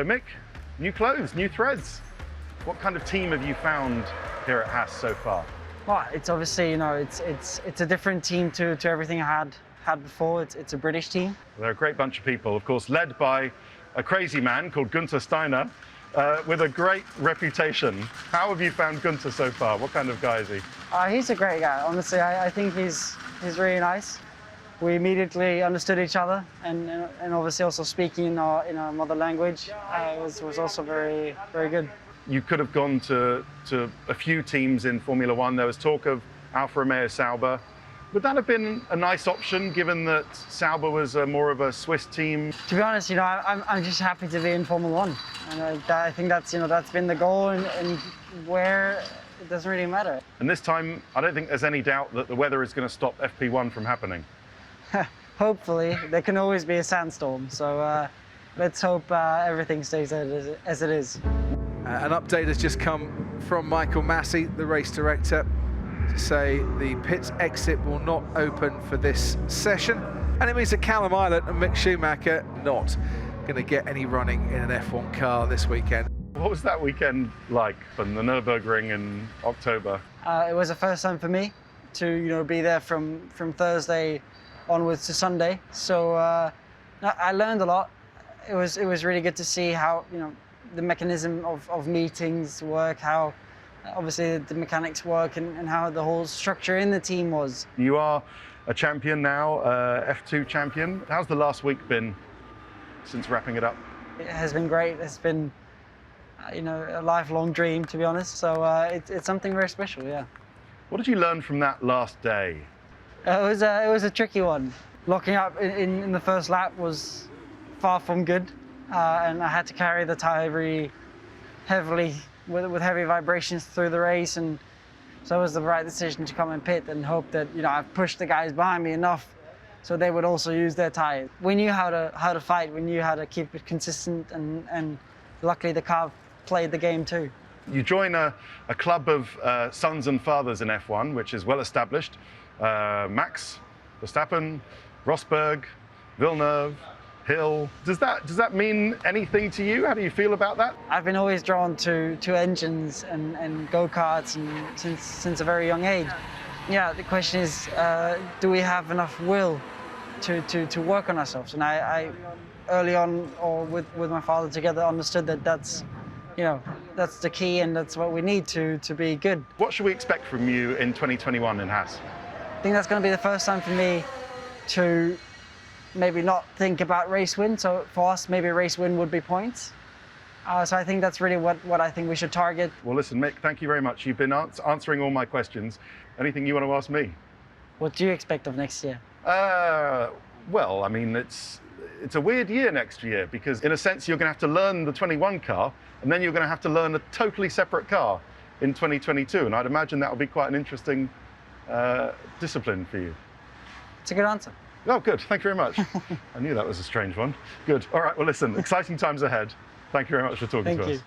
So Mick, new clothes, new threads. What kind of team have you found here at Haas so far? Well, it's obviously, it's a different team to everything I had before. It's a British team. They're a great bunch of people, of course, led by a crazy man called Gunther Steiner, with a great reputation. How have you found Gunther so far? What kind of guy is he? He's a great guy. Honestly, I think he's really nice. We immediately understood each other, and obviously also speaking in our mother language was also very good. You could have gone to a few teams in Formula One. There was talk of Alfa Romeo Sauber. Would that have been a nice option, given that Sauber was more of a Swiss team? To be honest, I'm just happy to be in Formula One, and I think that's been the goal, and where it doesn't really matter. And this time, I don't think there's any doubt that the weather is going to stop FP1 from happening. Hopefully, there can always be a sandstorm, so let's hope everything stays as it is. An update has just come from Michael Massey, the race director, to say the pit exit will not open for this session. And it means that Callum Ilott and Mick Schumacher not going to get any running in an F1 car this weekend. What was that weekend like from the Nürburgring in October? It was the first time for me to be there from Thursday onwards to Sunday. So I learned a lot. It was really good to see how the mechanism of meetings work, how obviously the mechanics work, and how the whole structure in the team was. You are a champion now, F2 champion. How's the last week been since wrapping it up? It has been great. It's been a lifelong dream, to be honest. So it's something very special, yeah. What did you learn from that last day? It was a tricky one. Locking up in the first lap was far from good, and I had to carry the tyre very heavily with heavy vibrations through the race, and so it was the right decision to come and pit and hope that I pushed the guys behind me enough so they would also use their tyres. We knew how to fight. We knew how to keep it consistent, and luckily the car played the game too. You join a club of sons and fathers in F1, which is well established. Max Verstappen, Rosberg, Villeneuve, Hill. Does that mean anything to you? How do you feel about that? I've been always drawn to engines and go-karts, and since a very young age. Yeah, the question is, do we have enough will to work on ourselves? And I early on, or with my father together, understood that that's the key, and that's what we need to be good. What should we expect from you in 2021 in Haas? I think that's going to be the first time for me to maybe not think about race win. So for us, maybe race win would be points. So I think that's really what I think we should target. Well, listen, Mick, thank you very much. You've been answering all my questions. Anything you want to ask me? What do you expect of next year? Well, I mean, it's a weird year next year, because in a sense you're going to have to learn the 21 car, and then you're going to have to learn a totally separate car in 2022. And I'd imagine that will be quite an interesting discipline for you. It's a good answer. Oh, good. Thank you very much. I knew that was a strange one. Good. All right. Well, listen, exciting times ahead. Thank you very much for talking to us. Thank you.